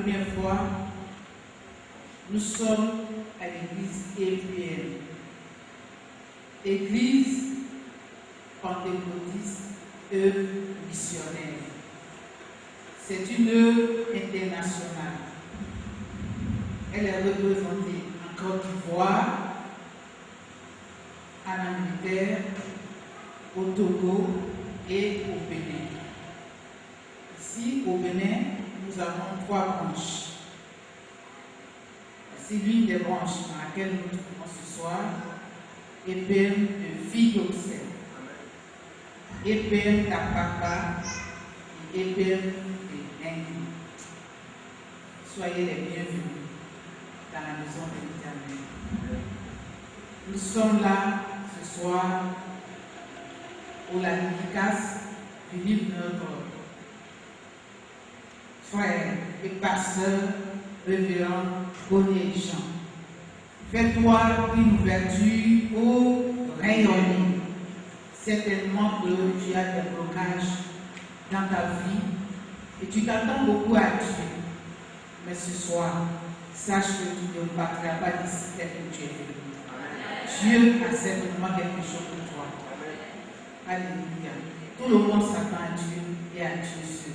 première fois, nous sommes à l'église EPM, Église pentecôtiste œuvre missionnaire. C'est une œuvre internationale. Elle est représentée en Côte d'Ivoire, en Angleterre, au Togo et au Bénin. Ici, au Bénin, nous avons 3 branches. C'est l'une des branches dans laquelle nous nous trouvons ce soir, EPM de Fidoxel, EPM d'Apapa et EPM de Nengi. Soyez les bienvenus dans la maison de l'Éternel. Nous sommes là ce soir pour la dédicace du livre de notre frère et pasteur révérend Bonnet Jean. Fais-toi une ouverture pour rayonner. Certainement que tu as des blocages dans ta vie et tu t'attends beaucoup à Dieu. Mais ce soir, sache que tu ne partiras pas d'ici tel que tu es venu. Dieu a certainement quelque chose pour toi. Alléluia. Tout le monde s'attend à Dieu et à Dieu seul.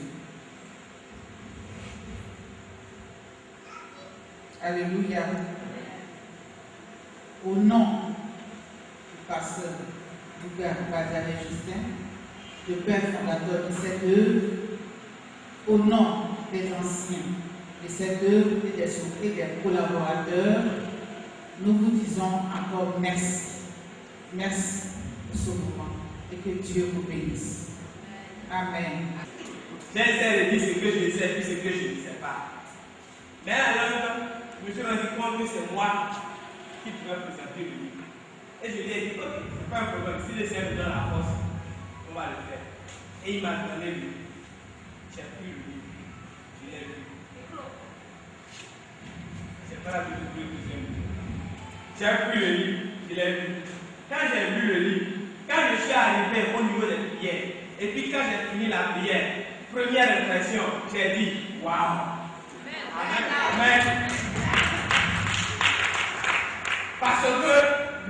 Alléluia. Au nom du pasteur du Père Bazalé Justin, le Père fondateur de cette œuvre, au nom des anciens de cette œuvre et des collaborateurs, nous vous disons encore merci. Merci pour ce moment et que Dieu vous bénisse. Amen. J'essaie de dire ce que je sais puis ce que je ne sais pas. Mais alors, je me suis rendu compte que c'est moi qui pouvais présenter le livre. Et je lui ai dit, ok, c'est pas un problème. Si le Seigneur me donne la force, on va le faire. Et il m'a donné le livre. J'ai pris le livre. Je l'ai lu. C'est pas la Bible que je vous aime. J'ai pris le livre. Je l'ai lu. Quand j'ai lu le livre, quand je suis arrivé au niveau des prières, et puis quand j'ai fini la prière, première impression, j'ai dit, waouh! Amen. Parce que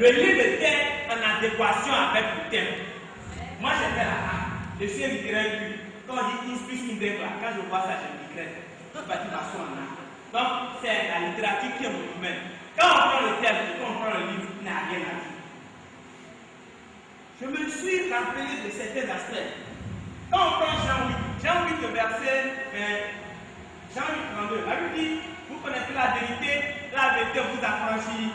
le livre était en adéquation avec le thème. Moi, j'ai fait la hache. Je suis un littéraire. Quand on dit une plus une là, quand je vois ça, je regrette. Je bâtis ma foi en art. Donc, c'est la littérature qui est mon domaine. Quand on prend le thème et quand on prend le livre, il n'a rien à dire. Je me suis rappelé de certains aspects. Quand on prend Jean 8, le verset 20. Jean 8, 32, la Bible dit, vous connaissez la vérité vous affranchira.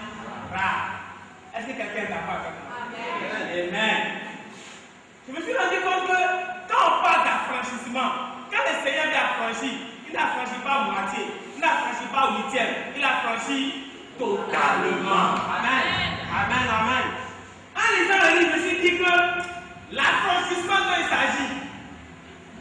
Est-ce que quelqu'un est d'accord avec moi? Amen. Je me suis rendu compte que quand on parle d'affranchissement, quand le Seigneur vient affranchir, il n'affranchit pas à moitié, il n'affranchit pas au 8e, il affranchit totalement. Amen. Amen, amen. En lisant le livre, je me suis dit que l'affranchissement dont il s'agit,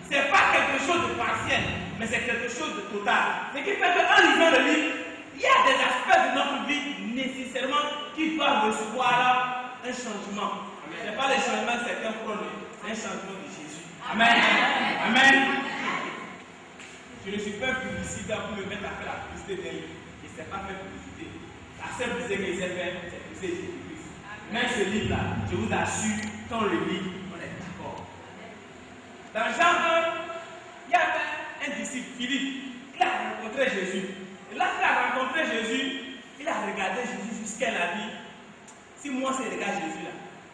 ce n'est pas quelque chose de partiel, mais c'est quelque chose de total. Ce qui fait qu'en lisant le livre, il y a des aspects de notre vie nécessairement qui doivent recevoir un changement. Ce n'est pas le changement de certains prônent, c'est un changement de Jésus. Amen. Amen. Je ne suis pas publicitaire pour me mettre à faire la publicité d'un livre. Je ne sais pas faire publicité. La seule publicité que j'ai faite, c'est publicité de Jésus-Christ. Mais ce livre-là, je vous assure, quand on le lit, on est d'accord. Dans Jean 1, il y avait un disciple, Philippe, il a rencontré Jésus. Et là qu'il a rencontré Jésus, il a regardé Jésus jusqu'à la vie. Si moi, c'est regarde Jésus là,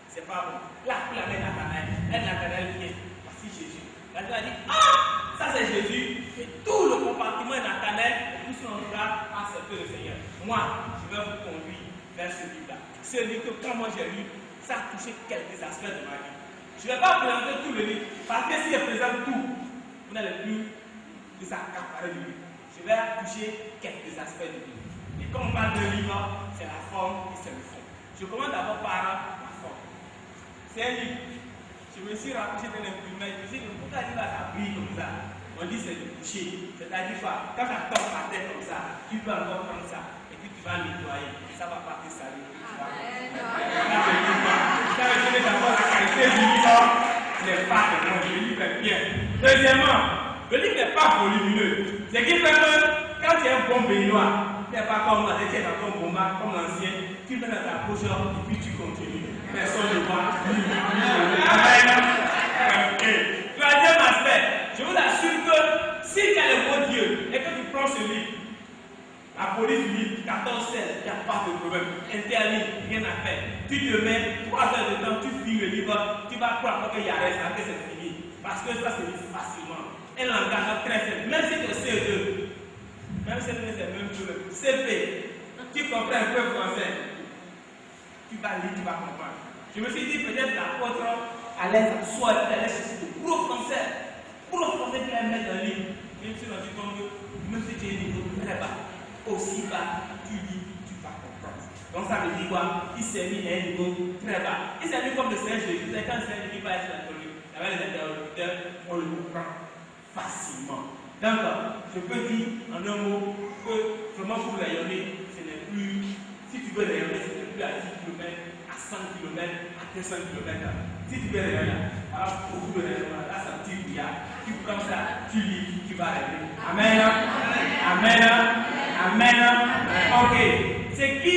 c'est pas bon. Là, il a mis Nathanaël. Et Nathanaël vient. Voici Jésus. Là, il a dit, ah, ça c'est Jésus. Et tout le compartiment est Nathanaël. Et tout son regard a accepté le Seigneur. Moi, je vais vous conduire vers ce livre-là. Ce livre que quand moi j'ai lu, ça a touché quelques aspects de ma vie. Je ne vais pas présenter tout le livre. Parce que si je présente tout, vous n'allez plus de sa accaparer du livre. Je vais toucher quelques aspects du livre. Et quand on parle de livre, c'est la forme et c'est le fond. Je commence d'abord par la forme. C'est un livre. Je me suis rapproché d'un imprimeur. Je me suis dit, pourquoi il va s'abrir comme ça? On dit c'est du toucher. C'est-à-dire quoi? Quand ça tombe par terre comme ça, tu peux encore prendre ça. Et puis tu vas nettoyer. Et ça va pas te salir. Ça veut dire d'abord la qualité du livre n'est pas de bon. Le livre est bien. Deuxièmement, le livre n'est pas volumineux. Ce qui fait que quand tu es un bon béninois, tu n'es pas comme moi, tu es dans ton combat, comme l'ancien, tu mets dans ta poche et puis tu continues. Personne ne voit. Troisième aspect, je vous assure que si tu as le mot Dieu et que tu prends ce livre, la police livre 14, 16, il n'y a pas de problème. Interdit, rien à faire. Tu te mets 3 heures de temps, tu finis le livre, tu vas croire qu'il y a reste, que c'est fini. Parce que ça se lit facilement. Un langage très simple. Même si tu es CE2, même si c'est le même chose, CP, tu comprends un peu français. Tu vas lire, tu vas comprendre. Je me suis dit peut-être l'apôtre allait soit il allait chercher de gros français qui allait mettre dans le livre. Je me suis rendu compte que même si tu es niveau très bas, aussi bas, tu lis, tu vas comprendre. Donc ça veut dire quoi? Il s'est mis à un niveau très bas. Il s'est mis comme le Seigneur Jésus. Quand le Seigneur Jésus va être introduit, avec les interlocuteurs, on le comprend facilement. Donc, je peux dire en un mot que vraiment pour rayonner, ce n'est plus, si tu veux rayonner, ce n'est plus à 10 km, à 100 km, à 200 km. Si tu veux rayonner, alors beaucoup de rayonnement, là ça me dit qu'il y a, tu prends ça, tu lis, tu vas rayonner. Amen. Amen. Amen. Ok. Ce qui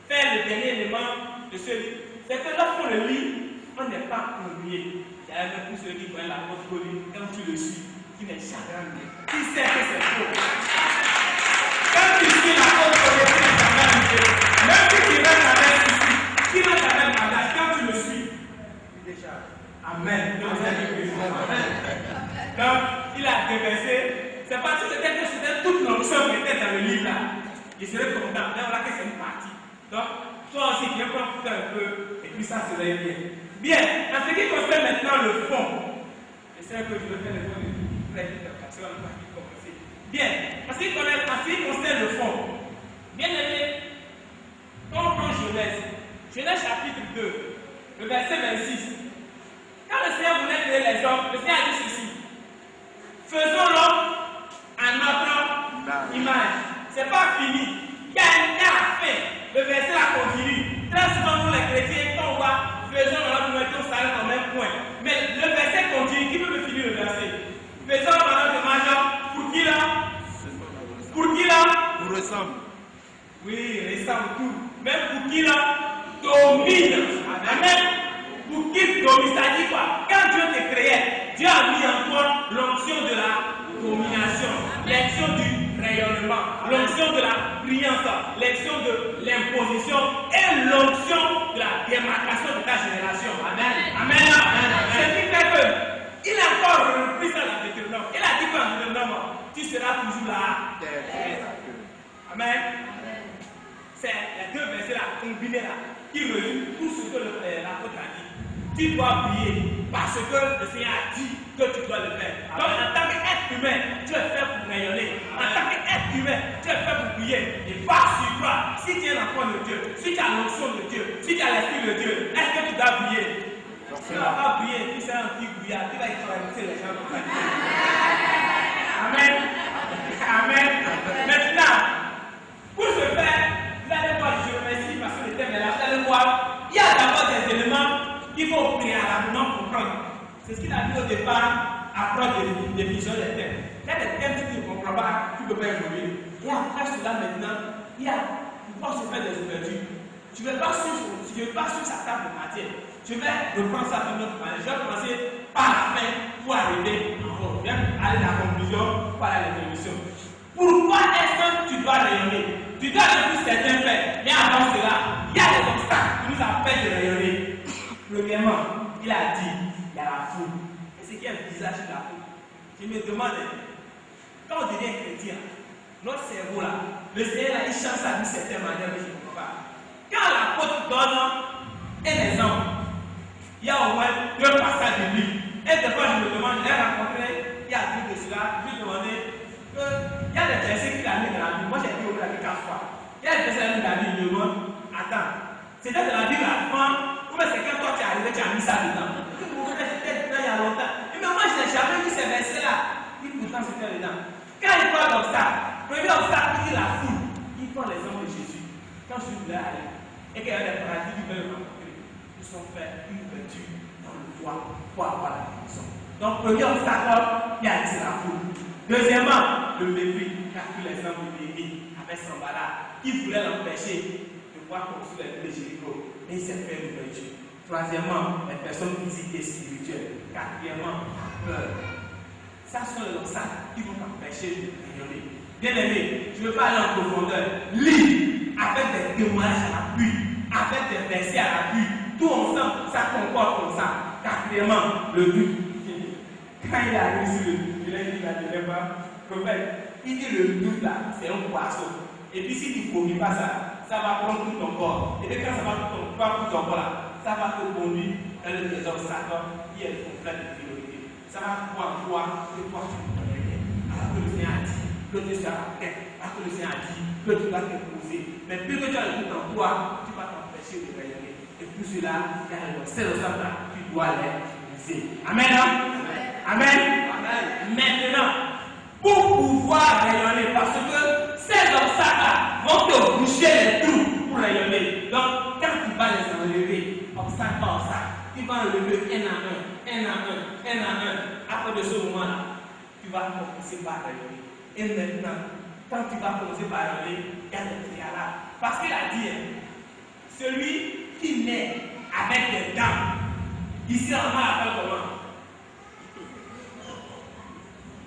fait le dernier élément de ce livre, c'est que lorsqu'on le lit, on n'est pas ennuyé. Il y a même pour ceux qui voient la porte connue, quand tu le suis, tu n'es chagrin. Tu sais que c'est faux. Quand tu suis la porte connue, tu n'es chagrin. Même si tu restes avec ici, tu restes avec madame, quand tu le suis, tu es chagrin. Amen. Donc, il a déversé. C'est parce que c'était toute l'onction qui était dans le livre là. Il serait content. Mais voilà que c'est une partie. Donc, toi aussi, viens prendre un peu, et puis ça serait bien. Bien, en ce qui concerne maintenant le fond, je sais que je vais faire le fond de prédication, on va commencer. Bien, en ce qui concerne le fond, bien aimé, quand on prend Genèse chapitre 2, le verset 26, quand le Seigneur voulait créer les hommes, le Seigneur a dit ceci: faisons l'homme à notre image. C'est pas fini. Il y a un fin. Le verset là continue. Très souvent, nous les chrétiens, quand on voit faisons l'homme, nous s'arrête au même point. Mais le verset continue. Qui peut me finir le verset? Faisons l'homme à notre image. Pour qui là? Pour qui là? Pour ressemble. Oui, ressemble tout. Même pour qui là? Domine. Amen. Pour qui domine? Ça dit quoi? Quand Dieu te créait, Dieu a mis en toi l'onction de la domination, l'onction du rayonnement, l'onction de la brillance, l'onction de l'imposition et l'onction de la démarcation de ta génération. Amen. Amen. Ce qui fait que il a encore repris ça dans Deutéronome. Il a dit quoi en Deutéronome? Tu seras toujours là. Amen. C'est les deux versets là, combinés là, qui résument tout ce que l'apôtre a dit. Tu dois briller parce que le Seigneur a dit que tu dois le faire. Donc en tant qu'être humain, tu es fait pour rayonner. En tant qu'être humain, tu es fait pour briller. Et par sur toi, si tu es l'enfant de Dieu, si tu as l'onction de Dieu, si tu as l'esprit de Dieu, est-ce que tu dois briller? Tu ne vas pas briller, tu sais un petit brouillard, tu vas écraser les gens comme ça. Amen. Amen. Maintenant, pour ce faire, vous allez voir, je remercie parce que le thème est là, vous allez voir, il y a d'abord des éléments qu'il faut préalablement comprendre. C'est ce qu'il a dit au départ, approche de définition des thèmes. Il y a des thèmes que tu ne comprends pas, tu ne peux pas évoluer. Et après cela, maintenant, il y a, pour se faire des ouvertures. Tu ne veux pas suivre sa table de matière. Je vais reprendre ça d'une autre manière. Je vais commencer par la fin pour arriver en haut. Je vais aller à la conclusion pour aller à l'évolution. Pourquoi est-ce que tu dois rayonner? Tu dois rayonner certains faits. Mais avant cela, il y a des obstacles qui nous empêchent de rayonner. Premièrement, il a dit, il y a la foule. Et ce qui est le visage de la foule. Je me demande, quand on devient chrétien, notre cerveau là, le Seigneur là, il change sa vie d'une certaine manière, mais je ne comprends pas. Quand l'apôtre donne un exemple, il y a au moins 2 passages de lui. Et des fois, je me demande, je l'ai rencontré, il y a plus de cela, je lui ai demandé, il y a des versets qu'il a mis dans la Bible. Moi, j'ai dit au moins 4 fois. Il y a des versets dans la Bible, je me demande, attends, c'était dans la Bible à fin, ou bien c'est quand toi tu es arrivé, tu as mis ça dedans. C'était dedans il y a longtemps. Mais moi, je n'ai jamais vu ces versets-là. Et pourtant, c'était dedans. Quand il parle d'obstacle, premier obstacle, il la foule. Il prend l'exemple de Jésus. Quand je suis là, et qu'il y a des paradis qui veulent rencontrer, ils sont faits une ouverture dans le toit pour avoir la bénédiction. Donc, premier obstacle, il y a dit la foule. Deuxièmement, le mépris, car tous les hommes de Néhémie avec Sanballat, qui voulaient l'empêcher de pouvoir construire les Jéricho. Et il s'est fait l'ouverture. Troisièmement, les personnes physiques et spirituelles. Quatrièmement, peur. Ça sont les obstacles qui vont t'empêcher de rayonner. Bien aimé, je ne veux pas aller en profondeur. Lis avec des témoignages à l'appui, avec des versets à l'appui. Tout ensemble, ça concorde comme ça. Quatrièmement, le doute. Quand il arrive sur le doute, il a dit la dernière fois, il dit le doute là, c'est un poisson. Et puis si tu ne vomis pas ça, ça va prendre tout ton corps. Et puis quand ça va prendre tout ton corps là, ça va te conduire dans le trésor Satan qui est complet de priorité. Ça va pouvoir voir que toi tu ne peux rien. Alors que le Seigneur a dit que tu seras la tête, alors que le Seigneur a dit que tu vas t'épouser. Mais plus que tu as le doute en toi, tu vas t'empêcher de rayonner. Et pour cela, c'est le Satan, tu dois les utiliser. Amen. Amen. Amen. Maintenant, pour pouvoir rayonner, parce que ces obstacles vont te boucher les trous pour rayonner. Donc, quand tu vas les enlever, obstacle par obstacle, tu vas enlever un à un. Après de ce moment-là, tu vas commencer par rayonner. Et maintenant, quand tu vas commencer par rayonner, il y a des préalables. Parce qu'il a dit, celui qui naît avec des dents, ici en bas, appelle comment?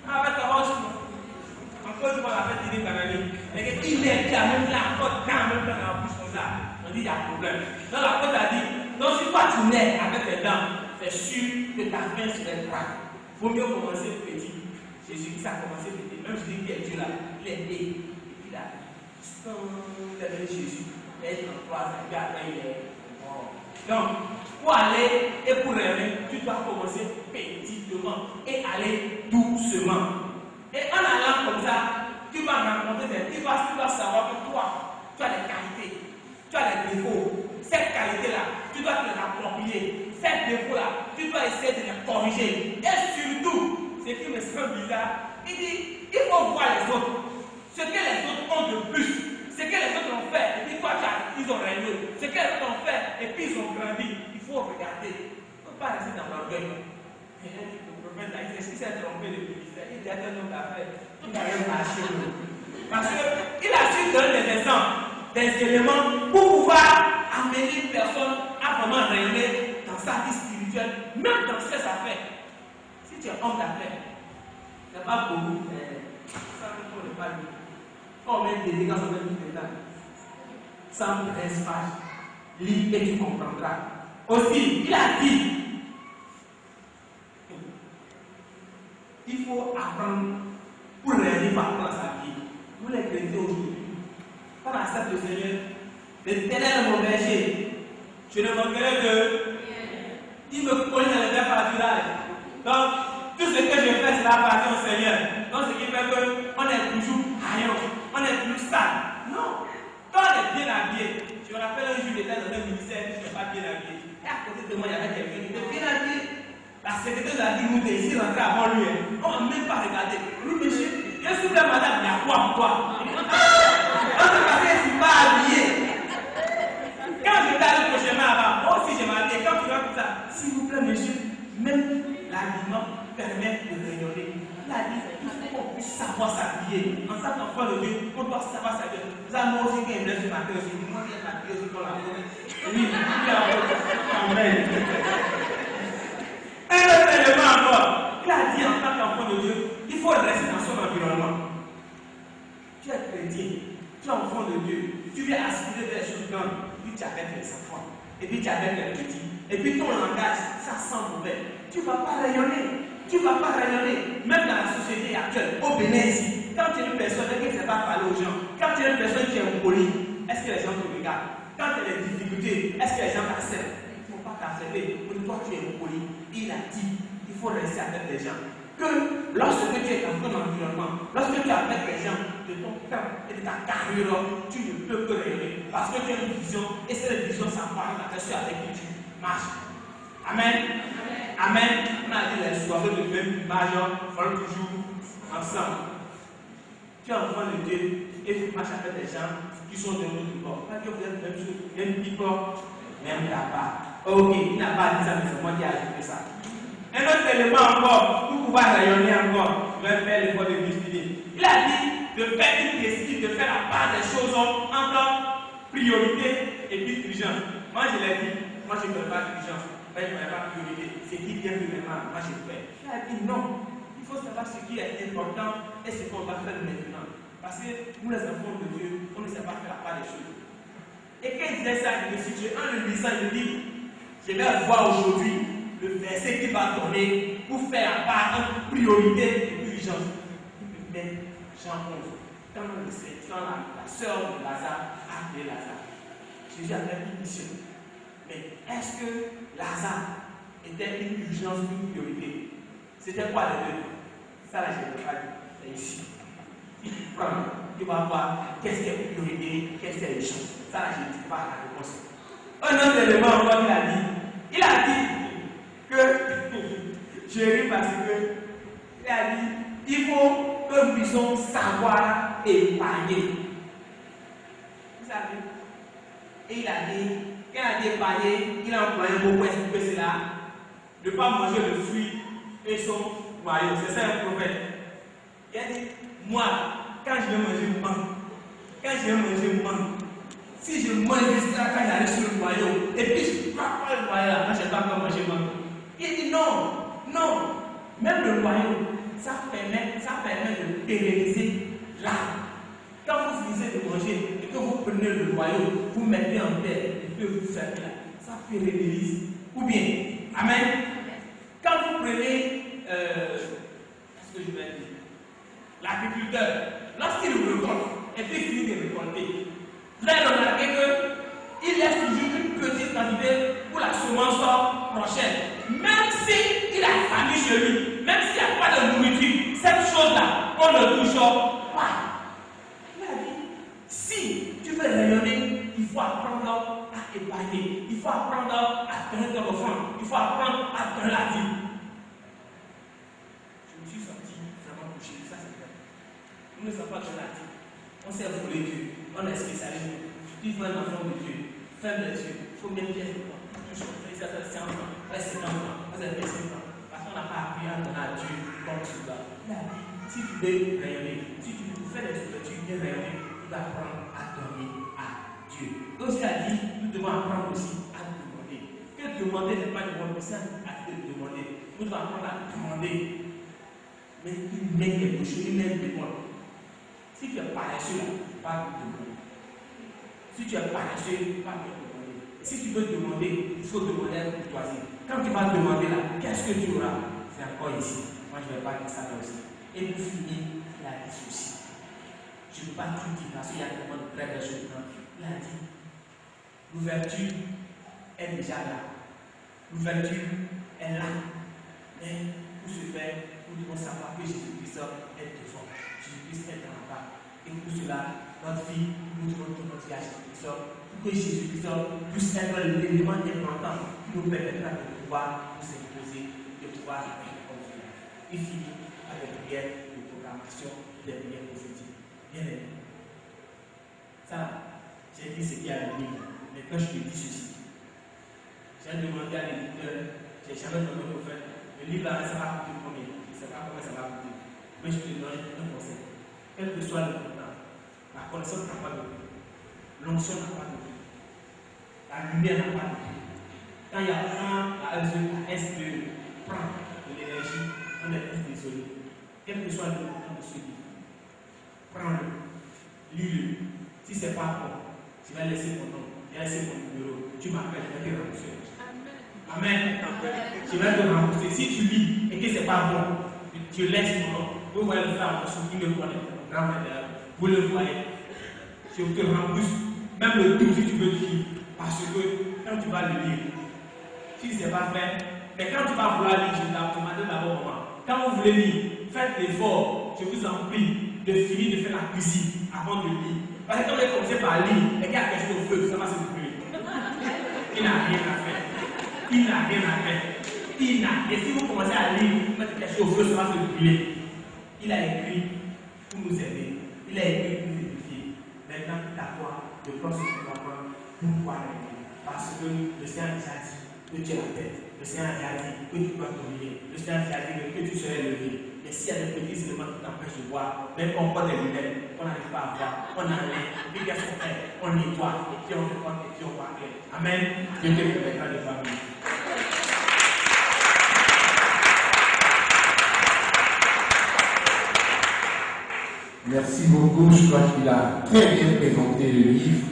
Avec ta roche, encore une fois, la fête d'Idée Canani. Et qu'il naît, qui a même là, encore dans même dans la bouche comme ça. On dit, il y a un problème. Donc la côte a dit, donc si toi tu nais avec tes dents, c'est sûr que ta fin serait grave. Il vaut mieux commencer petit. Jésus dit ça a commencé petit. Même Jésus qui est Dieu là, il est né. Et puis là, il a donné Jésus. Il est en 3 ans, il est mort. Donc, pour aller et pour rêver, tu dois commencer petitement et aller doucement. Et en allant comme ça, tu vas rencontrer tu vas savoir que toi, tu as des qualités, tu as des défauts. Cette qualité-là, tu dois te l'approprier. Ces défauts-là, tu dois essayer de les corriger. Et surtout, ce qui me semble bizarre, il dit, il faut voir les autres. Ce que les autres ont de plus, ce que les autres ont fait, et puis toi, ils ont régné. Ce que les autres ont fait, et puis ils ont grandi. Il faut regarder. Il ne faut pas rester dans l'orgueil. Le prophète a dit, est-ce qu'il s'est trompé de ministère? Il a un homme d'affaires. Il n'a rien marché. Parce qu'il a su donner des exemples, des éléments pour pouvoir amener une personne à vraiment rayonner dans sa vie spirituelle, même dans ses affaires. Si tu es homme d'affaires, il n'y a pas beaucoup. Ça ne peut pas lui. Quand on met des dégâts, on met des dégâts. 113 pages. Lis et tu comprendras. Aussi, il a dit, il faut apprendre pour réagir par rapport à sa vie. Vous les chrétiens aujourd'hui, quand on accepte le Seigneur, l'Éternel est mon berger. Je ne manquerai de. Il me connaît dans les verts pâturages. Donc, tout ce que je fais, c'est la partie au Seigneur. Donc, ce qui fait qu'on est toujours haillant, on est plus sale. Non. Quand on est bien habillé, je me rappelle un jour, j'étais dans un ministère, je ne suis pas bien habillé. Et à côté de moi, il y avait quelqu'un qui était bien habillé. La secrétaire a dit, nous, ici, rentré avant lui. On ne m'a même pas regardé. Oui, monsieur, je suis là, madame, il y a quoi pour toi? Parce que je ne suis pas habillé. Quand je vais aller prochainement là-bas, moi aussi, je m'habille. Quand tu vas comme ça, s'il vous plaît, monsieur, même l'habillement permet de rayonner. Il a dit, il faut qu'on puisse savoir s'habiller. En tant qu'enfant de Dieu, on doit savoir s'habiller. Vous avez moi aussi qui aime ce matin aussi. Moi, je vais m'habiller aussi dans la journée. Oui, amen. Un autre élément encore, il a dit en tant qu'enfant de Dieu, il faut rester dans son environnement. Tu es chrétien, tu es enfant de Dieu, tu viens aspirer des choses grandes, puis tu es avec les enfants, et puis tu es avec les petits, et puis ton langage, ça sent mauvais. Tu ne vas pas rayonner, tu ne vas pas rayonner, même dans la société actuelle, au Bénin ici, quand tu es une personne qui ne sait pas parler aux gens, quand tu es une personne qui est polie, est-ce que les gens te regardent? Quand tu as des difficultés, est-ce que les gens t'acceptent? Il ne faut pas t'accepter, pour toi tu es poli. Il a dit, il faut rester avec les gens. Que lorsque tu es dans ton environnement, lorsque tu es avec les gens de ton temps et de ta carrière, tu ne peux que rayonner. Parce que tu as une vision, et cette vision s'apparente à ceux avec qui tu marches. Amen. Amen. On a dit les soirées de même image, il faut toujours ensemble. Tu es enfant de Dieu et tu marches avec des gens qui sont de l'autre bord. Pas que vous êtes même chose, même people, même là-bas. Ok, il n'a pas dit ça, mais c'est moi qui ai ajouté ça. Un autre élément encore, pour pouvoir rayonner encore, je vais faire l'effort de multiplier. Il a dit de faire une décision, de faire la part des choses entre priorité et puis urgence. Moi, je l'ai dit, moi, je ne fais pas d'urgence. Je ne fais pas priorité. Ce qui vient premièrement, moi, je fais. Il a dit non. Il faut savoir ce qui est important et ce qu'on va faire maintenant. Parce que nous, les enfants de Dieu, on ne sait pas faire la part des choses. Et quand il disait ça, je me suis dit, en le lisant, je dis, je vais voir aujourd'hui le verset qui va donner pour faire la part entre priorité et urgence. Il me met Jean 11. Quand la sœur de Lazare a appelé Lazare, Jésus avait une mission. Mais est-ce que Lazare était une urgence ou une priorité? C'était quoi les deux? Ça, là, je ne vais pas dire. C'est ici. Si tu prends, tu vas voir qu'est-ce qui est une priorité, qu'est-ce qui est urgence. Ça, là, je ne dis pas la réponse. Un autre élément encore qu'il a dit. Il a dit que, je ris parce que, il a dit, il faut que nous puissions savoir épargner. Vous savez? Et il a dit, quand il a dit épargner, il a employé un mot pour expliquer cela. Ne pas manger le fruit et son royaume. C'est ça un prophète. Il a dit, moi, quand je vais manger mangue, si je mange jusqu'à quand j'arrive sur le royaume, et puis je ne crois pas le royaume, moi je ne sais pas comment manger mangue. Il dit non, même le royaume, ça permet de pérenniser l'âme. Quand vous finissez de manger et que vous prenez le royaume, vous mettez en terre et que vous faites là, ça pérennise. Ou bien, amen. Quand vous prenez, qu'est-ce que je vais dire? L'agriculteur, lorsqu'il récolte et puis il finit de récolter, vous allez remarquer qu'il laisse toujours une petite quantité pour la semence prochaine. Même s'il a famille chez lui, même s'il n'y a pas de nourriture, cette chose-là, on ne touche pas. Il a dit, si tu veux rayonner, il faut apprendre à épargner, il faut apprendre à donner ton offrande, il faut apprendre à donner la vie. Je me suis sorti vraiment couché, ça c'est vrai. Nous ne sommes pas dans la vie. On sait voler Dieu, on est spécialiste. Tu vois un enfant de Dieu, ferme les yeux, il faut mettre pièce de temps. Toujours, fais ça, 5 ans, fais 50 ans, fais 5 ans. Parce qu'on n'a pas appris à donner à Dieu comme tu dois. Il a dit, si tu veux rayonner, si tu veux faire des choses, tu veux rayonner, tu dois apprendre à donner à Dieu. Donc il a dit, nous devons apprendre aussi à demander. Que demander n'est pas demander, c'est à demander. Nous devons apprendre à demander. Mais il met quelque chose, il met des mots. Si tu es paresseux, pas de demander. Si tu es paresseux, pas de demander. Si tu veux demander, il faut demander avec courtoisie. Quand tu vas demander là, qu'est-ce que tu auras? C'est encore ici. Moi, je ne vais pas dire ça là aussi. Et pour finir, il a dit ceci. Je ne peux pas tout dire parce qu'il y a tellement de très belles choses. Il a dit, l'ouverture est déjà là. L'ouverture est là. Mais pour ce faire, nous devons savoir que Jésus-Christ est devant. Jésus-Christ est en bas. Et pour cela, notre vie, nous devons tout notre vie à Jésus-Christ. Pour que Jésus-Christ puisse être l'élément important qui nous permettra de pouvoir nous imposer, de pouvoir répondre. Il finit avec les prières de proclamation, des prières prophétiques. Bien aimé. Ça, j'ai dit ce qu'il y a dans le livre. Mais quand je te dis ceci, j'ai demandé à l'éditeur, j'ai jamais demandé au fait, le livre là, ça va coûter combien? Je ne sais pas combien ça va coûter. Mais je te donne un conseil. Quel que soit le montant, la connaissance n'a pas de prix. L'onction n'a pas de prix. La lumière n'a pas de prix. Quand il y a un S de prendre de l'énergie, on est tous désolé. Quel que soit le montant de ce livre, prends-le, lis-le. Si ce n'est pas bon, tu vas laisser mon nom, tu vas laisser mon numéro, tu m'appelles, je vais te rembourser. Amen. Je vais te rembourser. Si tu lis et que ce n'est pas bon, tu laisses mon nom. Vous voyez le frère en dessous, il me connaît. Vous le voyez, je te rembourse même le tout si tu veux lire, parce que quand tu vas le lire, si ce n'est pas fait, mais quand tu vas vouloir lire, je vais te demander d'abord comment. Quand vous voulez lire, faites l'effort, je vous en prie, de finir de faire la cuisine avant de lire. Parce que quand vous allez commencer par lire et qu'il y a quelque chose au feu, ça va se brûler. Il n'a rien à faire. Il n'a rien à faire. Il n'a. Et si vous commencez à lire, vous mettez quelque chose au feu, ça va se brûler. Il a écrit pour nous aider. Il a écrit pour nous édifier. Maintenant, c'est à toi de prendre ce que tu vas prendre pour pouvoir aider. Parce que le Seigneur nous a dit que tu es la tête. Le Seigneur nous a dit que tu dois dominer. Le Seigneur nous a dit que tu serais levé. Mais s'il y a des petits éléments qui t'empêchent de voir, même quand on prend des lunettes, on n'arrive pas à voir, on enlève, et puis qu'est-ce qu'on fait? On nettoie, et puis on fait quoi, et puis on voit clair. Amen. Dieu te permettra de famille. Merci beaucoup, je crois qu'il a très bien présenté le livre.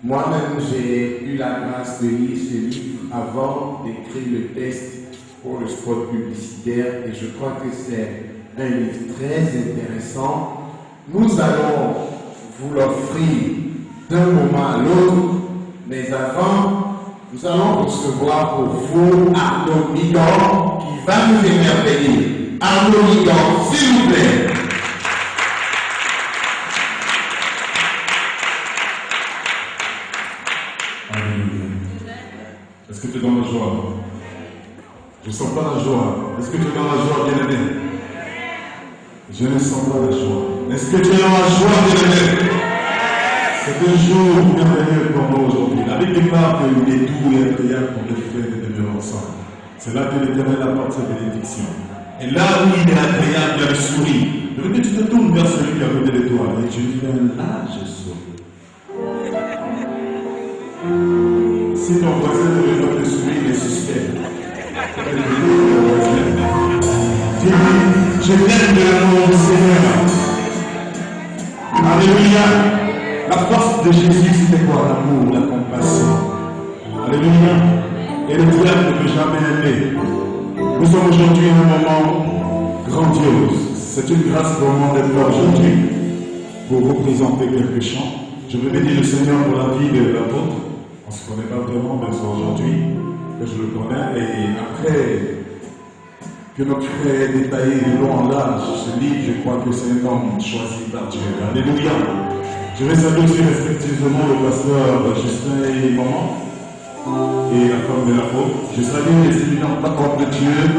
Moi-même, j'ai eu la grâce de lire ce livre avant d'écrire le texte pour le spot publicitaire et je crois que c'est un livre très intéressant. Nous allons vous l'offrir d'un moment à l'autre, mais avant, nous allons recevoir pour vous Arnaud Midon qui va nous émerveiller. Arnaud Midon, s'il vous plaît. Est-ce que tu es dans la joie? Je ne sens pas la joie. Est-ce que tu es dans la joie, bien-aimé? Je ne sens pas la joie. Est-ce que tu es dans la joie, bien-aimé? C'est un jour merveilleux pour nous aujourd'hui. La Bible parle qu'il est doux et agréable pour les frères de demeurer ensemble. C'est là que l'Éternel apporte sa bénédiction. Et là où il est agréable, il y a le sourire. Je veux que tu te tournes vers celui qui est à côté de toi et tu dis, là, je souris. Si ton voisin ne veut pas te sourire, il est suspect. Dis, je t'aime de l'amour du Seigneur. Alléluia. La force de Jésus, c'était quoi? L'amour, la compassion. Alléluia. Et le diable ne peut jamais aimer. Nous sommes aujourd'hui à un moment grandiose. C'est une grâce pour moi d'être là aujourd'hui pour vous présenter quelques chants. Je veux bénir le Seigneur pour la vie de l'apôtre. On ne se connaît pas vraiment, mais c'est aujourd'hui que je le connais. Et après que notre frère ait détaillé de long en large ce livre, je crois que c'est un homme choisi par Dieu. Alléluia. Je vais saluer aussi respectivement le pasteur Justin et Maman et la femme de l'apôtre. Je salue les éminents patrons de Dieu.